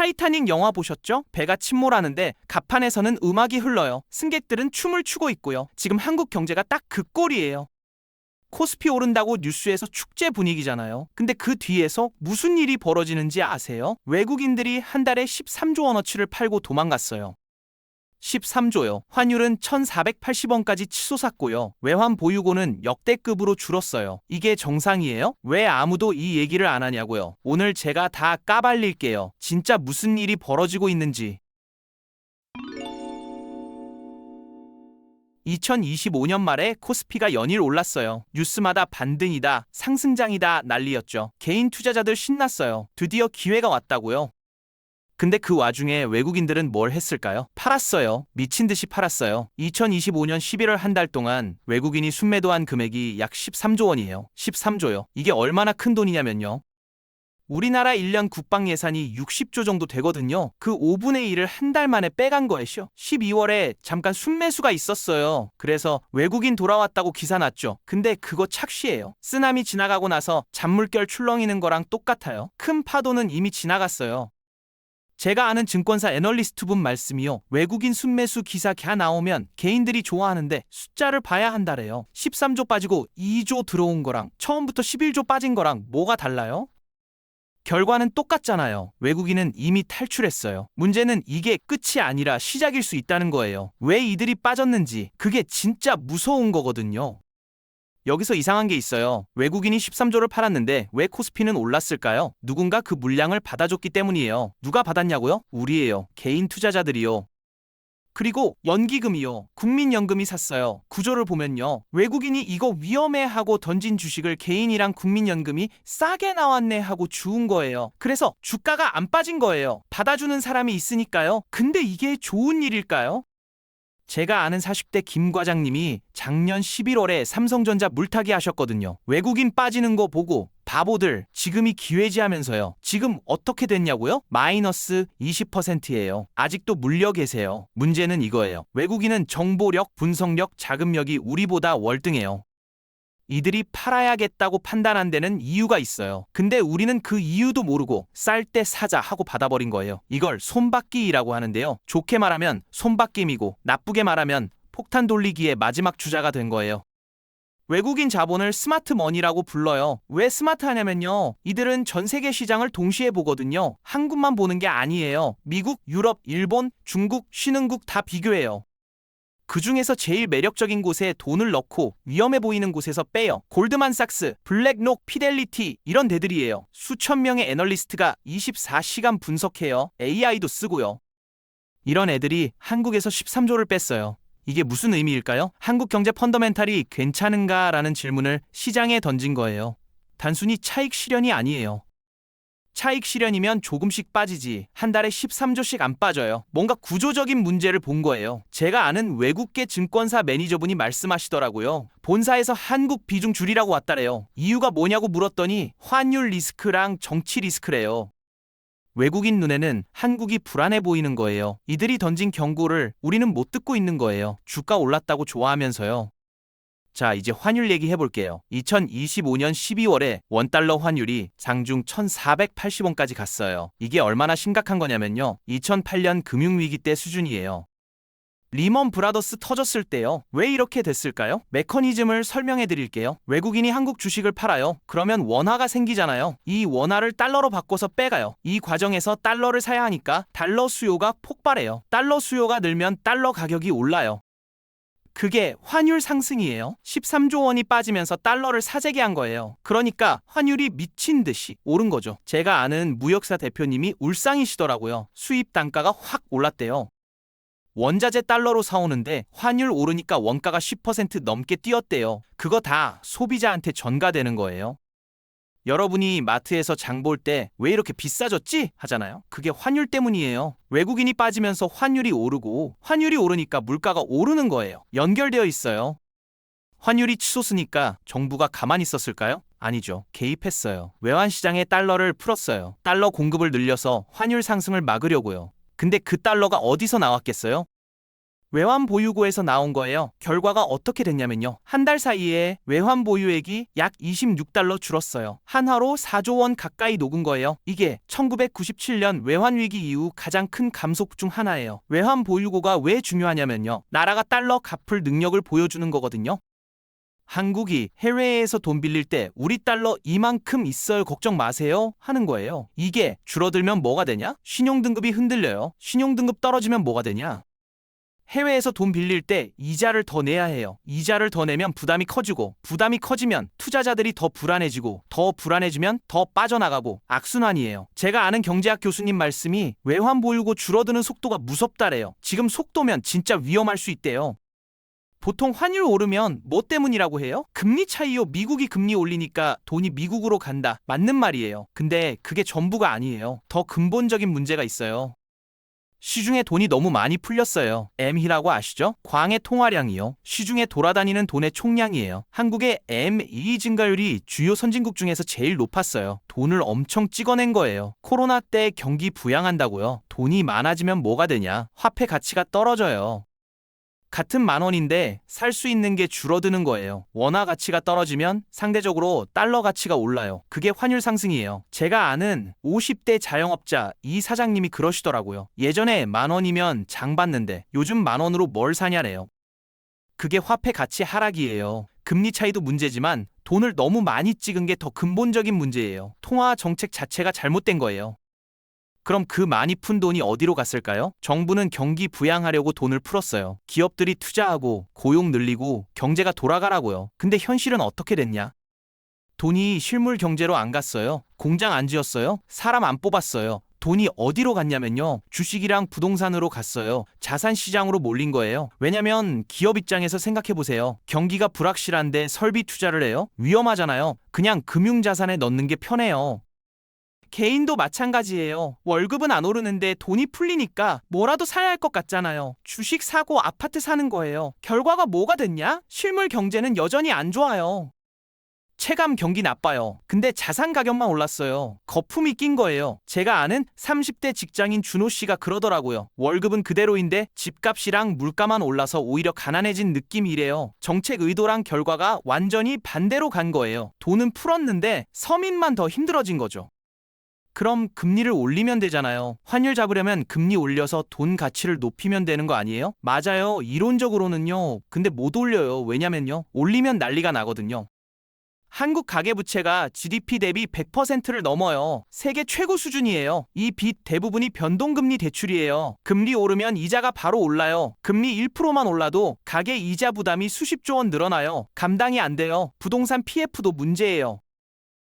타이타닉 영화 보셨죠? 배가 침몰하는데 갑판에서는 음악이 흘러요. 승객들은 춤을 추고 있고요. 지금 한국 경제가 딱 그 꼴이에요. 코스피 오른다고 뉴스에서 축제 분위기잖아요. 근데 그 뒤에서 무슨 일이 벌어지는지 아세요? 외국인들이 한 달에 13조 원어치를 팔고 도망갔어요. 13조요. 환율은 1,480원까지 치솟았고요. 외환 보유고는 역대급으로 줄었어요. 이게 정상이에요? 왜 아무도 이 얘기를 안 하냐고요. 오늘 제가 다 까발릴게요. 진짜 무슨 일이 벌어지고 있는지. 2025년 말에 코스피가 연일 올랐어요. 뉴스마다 반등이다, 상승장이다 난리였죠. 개인 투자자들 신났어요. 드디어 기회가 왔다고요. 근데 그 와중에 외국인들은 뭘 했을까요? 팔았어요. 미친 듯이 팔았어요. 2025년 11월 한 달 동안 외국인이 순매도한 금액이 약 13조 원이에요. 13조요. 이게 얼마나 큰 돈이냐면요. 우리나라 1년 국방 예산이 60조 정도 되거든요. 그 5분의 1을 한 달 만에 빼간 거예요. 12월에 잠깐 순매수가 있었어요. 그래서 외국인 돌아왔다고 기사 났죠. 근데 그거 착시예요. 쓰나미 지나가고 나서 잔물결 출렁이는 거랑 똑같아요. 큰 파도는 이미 지나갔어요. 제가 아는 증권사 애널리스트분 말씀이요. 외국인 순매수 기사 갸 나오면 개인들이 좋아하는데 숫자를 봐야 한다래요. 13조 빠지고 2조 들어온 거랑 처음부터 11조 빠진 거랑 뭐가 달라요? 결과는 똑같잖아요. 외국인은 이미 탈출했어요. 문제는 이게 끝이 아니라 시작일 수 있다는 거예요. 왜 이들이 빠졌는지 그게 진짜 무서운 거거든요. 여기서 이상한 게 있어요. 외국인이 13조를 팔았는데 왜 코스피는 올랐을까요? 누군가 그 물량을 받아줬기 때문이에요. 누가 받았냐고요? 우리예요. 개인 투자자들이요. 그리고 연기금이요. 국민연금이 샀어요. 구조를 보면요. 외국인이 이거 위험해 하고 던진 주식을 개인이랑 국민연금이 싸게 나왔네 하고 주운 거예요. 그래서 주가가 안 빠진 거예요. 받아주는 사람이 있으니까요. 근데 이게 좋은 일일까요? 제가 아는 40대 김 과장님이 작년 11월에 삼성전자 물타기 하셨거든요. 외국인 빠지는 거 보고 바보들 지금이 기회지 하면서요. 지금 어떻게 됐냐고요? 마이너스 20%예요. 아직도 물려 계세요. 문제는 이거예요. 외국인은 정보력, 분석력, 자금력이 우리보다 월등해요. 이들이 팔아야겠다고 판단한 데는 이유가 있어요. 근데 우리는 그 이유도 모르고 쌀 때 사자 하고 받아버린 거예요. 이걸 손바뀌기라고 하는데요. 좋게 말하면 손바뀜이고 나쁘게 말하면 폭탄 돌리기의 마지막 주자가 된 거예요. 외국인 자본을 스마트 머니라고 불러요. 왜 스마트하냐면요. 이들은 전 세계 시장을 동시에 보거든요. 한국만 보는 게 아니에요. 미국, 유럽, 일본, 중국, 신흥국 다 비교해요. 그 중에서 제일 매력적인 곳에 돈을 넣고 위험해 보이는 곳에서 빼요. 골드만삭스, 블랙록, 피델리티 이런 데들이에요. 수천 명의 애널리스트가 24시간 분석해요. AI도 쓰고요. 이런 애들이 한국에서 13조를 뺐어요. 이게 무슨 의미일까요? 한국 경제 펀더멘탈이 괜찮은가라는 질문을 시장에 던진 거예요. 단순히 차익 실현이 아니에요. 차익 실현이면 조금씩 빠지지 한 달에 13조씩 안 빠져요. 뭔가 구조적인 문제를 본 거예요. 제가 아는 외국계 증권사 매니저분이 말씀하시더라고요. 본사에서 한국 비중 줄이라고 왔다래요. 이유가 뭐냐고 물었더니 환율 리스크랑 정치 리스크래요. 외국인 눈에는 한국이 불안해 보이는 거예요. 이들이 던진 경고를 우리는 못 듣고 있는 거예요. 주가 올랐다고 좋아하면서요. 자, 이제 환율 얘기 해볼게요. 2025년 12월에 원달러 환율이 장중 1,480원까지 갔어요. 이게 얼마나 심각한 거냐면요. 2008년 금융위기 때 수준이에요. 리먼 브라더스 터졌을 때요. 왜 이렇게 됐을까요? 메커니즘을 설명해 드릴게요. 외국인이 한국 주식을 팔아요. 그러면 원화가 생기잖아요. 이 원화를 달러로 바꿔서 빼가요. 이 과정에서 달러를 사야 하니까 달러 수요가 폭발해요. 달러 수요가 늘면 달러 가격이 올라요. 그게 환율 상승이에요. 13조 원이 빠지면서 달러를 사재기 한 거예요. 그러니까 환율이 미친 듯이 오른 거죠. 제가 아는 무역사 대표님이 울상이시더라고요. 수입 단가가 확 올랐대요. 원자재 달러로 사오는데 환율 오르니까 원가가 10% 넘게 뛰었대요. 그거 다 소비자한테 전가되는 거예요. 여러분이 마트에서 장 볼 때 왜 이렇게 비싸졌지? 하잖아요. 그게 환율 때문이에요. 외국인이 빠지면서 환율이 오르고 환율이 오르니까 물가가 오르는 거예요. 연결되어 있어요. 환율이 치솟으니까 정부가 가만히 있었을까요? 아니죠. 개입했어요. 외환시장에 달러를 풀었어요. 달러 공급을 늘려서 환율 상승을 막으려고요. 근데 그 달러가 어디서 나왔겠어요? 외환 보유고에서 나온 거예요. 결과가 어떻게 됐냐면요. 한 달 사이에 외환 보유액이 약 26달러 줄었어요. 한화로 4조 원 가까이 녹은 거예요. 이게 1997년 외환 위기 이후 가장 큰 감속 중 하나예요. 외환 보유고가 왜 중요하냐면요. 나라가 달러 갚을 능력을 보여주는 거거든요. 한국이 해외에서 돈 빌릴 때 우리 달러 이만큼 있어요. 걱정 마세요. 하는 거예요. 이게 줄어들면 뭐가 되냐? 신용등급이 흔들려요. 신용등급 떨어지면 뭐가 되냐? 해외에서 돈 빌릴 때 이자를 더 내야 해요. 이자를 더 내면 부담이 커지고, 부담이 커지면 투자자들이 더 불안해지고, 더 불안해지면 더 빠져나가고, 악순환이에요. 제가 아는 경제학 교수님 말씀이 외환 보유고 줄어드는 속도가 무섭다래요. 지금 속도면 진짜 위험할 수 있대요. 보통 환율 오르면 뭐 때문이라고 해요? 금리 차이요. 미국이 금리 올리니까 돈이 미국으로 간다. 맞는 말이에요. 근데 그게 전부가 아니에요. 더 근본적인 문제가 있어요. 시중에 돈이 너무 많이 풀렸어요. M이라고 아시죠? 광의 통화량이요. 시중에 돌아다니는 돈의 총량이에요. 한국의 M2 증가율이 주요 선진국 중에서 제일 높았어요. 돈을 엄청 찍어낸 거예요. 코로나 때 경기 부양한다고요. 돈이 많아지면 뭐가 되냐? 화폐 가치가 떨어져요. 같은 10,000원인데 살 수 있는 게 줄어드는 거예요. 원화 가치가 떨어지면 상대적으로 달러 가치가 올라요. 그게 환율 상승이에요. 제가 아는 50대 자영업자 이 사장님이 그러시더라고요. 예전에 10,000원이면 장 봤는데 요즘 10,000원으로 뭘 사냐래요. 그게 화폐 가치 하락이에요. 금리 차이도 문제지만 돈을 너무 많이 찍은 게 더 근본적인 문제예요. 통화 정책 자체가 잘못된 거예요. 그럼 그 많이 푼 돈이 어디로 갔을까요? 정부는 경기 부양하려고 돈을 풀었어요. 기업들이 투자하고 고용 늘리고 경제가 돌아가라고요. 근데 현실은 어떻게 됐냐? 돈이 실물 경제로 안 갔어요. 공장 안 지었어요. 사람 안 뽑았어요. 돈이 어디로 갔냐면요. 주식이랑 부동산으로 갔어요. 자산 시장으로 몰린 거예요. 왜냐면 기업 입장에서 생각해 보세요. 경기가 불확실한데 설비 투자를 해요? 위험하잖아요. 그냥 금융자산에 넣는 게 편해요. 개인도 마찬가지예요. 월급은 안 오르는데 돈이 풀리니까 뭐라도 사야 할 것 같잖아요. 주식 사고 아파트 사는 거예요. 결과가 뭐가 됐냐? 실물 경제는 여전히 안 좋아요. 체감 경기 나빠요. 근데 자산 가격만 올랐어요. 거품이 낀 거예요. 제가 아는 30대 직장인 준호 씨가 그러더라고요. 월급은 그대로인데 집값이랑 물가만 올라서 오히려 가난해진 느낌이래요. 정책 의도랑 결과가 완전히 반대로 간 거예요. 돈은 풀었는데 서민만 더 힘들어진 거죠. 그럼 금리를 올리면 되잖아요. 환율 잡으려면 금리 올려서 돈 가치를 높이면 되는 거 아니에요? 맞아요. 이론적으로는요. 근데 못 올려요. 왜냐면요. 올리면 난리가 나거든요. 한국 가계부채가 GDP 대비 100%를 넘어요. 세계 최고 수준이에요. 이 빚 대부분이 변동금리 대출이에요. 금리 오르면 이자가 바로 올라요. 금리 1%만 올라도 가계 이자 부담이 수십조 원 늘어나요. 감당이 안 돼요. 부동산 PF도 문제예요.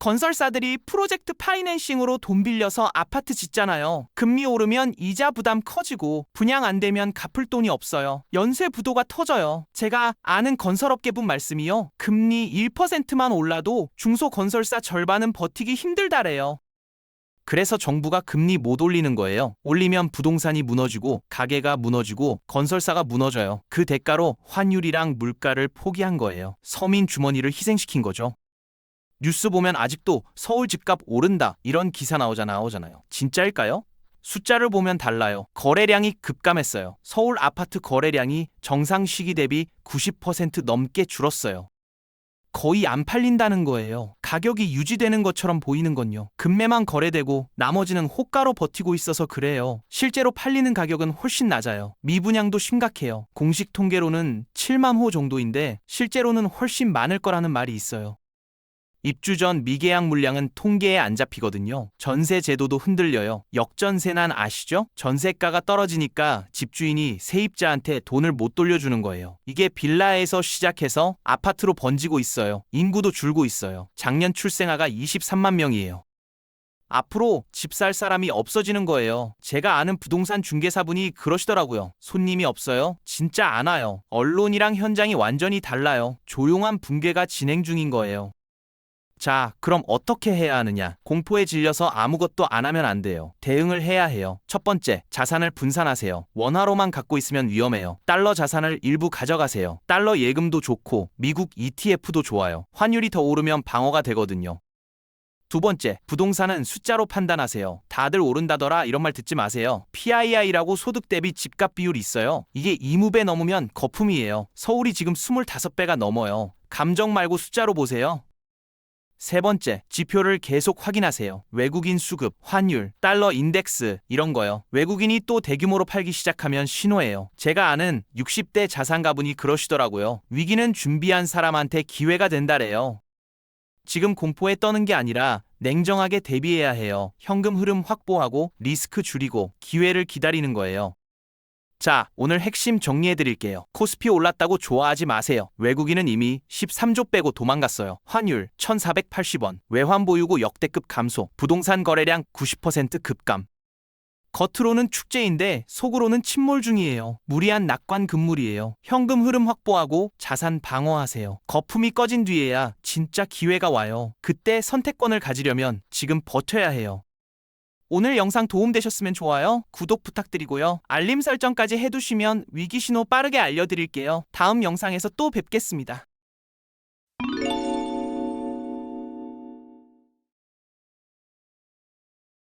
건설사들이 프로젝트 파이낸싱으로 돈 빌려서 아파트 짓잖아요. 금리 오르면 이자 부담 커지고 분양 안 되면 갚을 돈이 없어요. 연쇄 부도가 터져요. 제가 아는 건설업계분 말씀이요. 금리 1%만 올라도 중소건설사 절반은 버티기 힘들다래요. 그래서 정부가 금리 못 올리는 거예요. 올리면 부동산이 무너지고 가게가 무너지고 건설사가 무너져요. 그 대가로 환율이랑 물가를 포기한 거예요. 서민 주머니를 희생시킨 거죠. 뉴스 보면 아직도 서울 집값 오른다 이런 기사 나오잖아요. 진짜일까요? 숫자를 보면 달라요. 거래량이 급감했어요. 서울 아파트 거래량이 정상 시기 대비 90% 넘게 줄었어요. 거의 안 팔린다는 거예요. 가격이 유지되는 것처럼 보이는 건요. 급매만 거래되고 나머지는 호가로 버티고 있어서 그래요. 실제로 팔리는 가격은 훨씬 낮아요. 미분양도 심각해요. 공식 통계로는 7만 호 정도인데 실제로는 훨씬 많을 거라는 말이 있어요. 입주 전 미계약 물량은 통계에 안 잡히거든요. 전세 제도도 흔들려요. 역전세난 아시죠? 전세가가 떨어지니까 집주인이 세입자한테 돈을 못 돌려주는 거예요. 이게 빌라에서 시작해서 아파트로 번지고 있어요. 인구도 줄고 있어요. 작년 출생아가 23만 명이에요. 앞으로 집 살 사람이 없어지는 거예요. 제가 아는 부동산 중개사분이 그러시더라고요. 손님이 없어요? 진짜 안 와요. 언론이랑 현장이 완전히 달라요. 조용한 붕괴가 진행 중인 거예요. 자, 그럼 어떻게 해야 하느냐? 공포에 질려서 아무것도 안 하면 안 돼요. 대응을 해야 해요. 첫 번째, 자산을 분산하세요. 원화로만 갖고 있으면 위험해요. 달러 자산을 일부 가져가세요. 달러 예금도 좋고 미국 ETF도 좋아요. 환율이 더 오르면 방어가 되거든요. 두 번째, 부동산은 숫자로 판단하세요. 다들 오른다더라 이런 말 듣지 마세요. PII라고 소득 대비 집값 비율이 있어요. 이게 20배 넘으면 거품이에요. 서울이 지금 25배가 넘어요. 감정 말고 숫자로 보세요. 세 번째, 지표를 계속 확인하세요. 외국인 수급, 환율, 달러 인덱스 이런 거요. 외국인이 또 대규모로 팔기 시작하면 신호예요. 제가 아는 60대 자산가분이 그러시더라고요. 위기는 준비한 사람한테 기회가 된다래요. 지금 공포에 떠는 게 아니라 냉정하게 대비해야 해요. 현금 흐름 확보하고 리스크 줄이고 기회를 기다리는 거예요. 자, 오늘 핵심 정리해 드릴게요. 코스피 올랐다고 좋아하지 마세요. 외국인은 이미 13조 빼고 도망갔어요. 환율 1,480원, 외환 보유고 역대급 감소, 부동산 거래량 90% 급감. 겉으로는 축제인데 속으로는 침몰 중이에요. 무리한 낙관 금물이에요. 현금 흐름 확보하고 자산 방어하세요. 거품이 꺼진 뒤에야 진짜 기회가 와요. 그때 선택권을 가지려면 지금 버텨야 해요. 오늘 영상 도움되셨으면 좋아요, 구독 부탁드리고요. 알림 설정까지 해두시면 위기 신호 빠르게 알려드릴게요. 다음 영상에서 또 뵙겠습니다.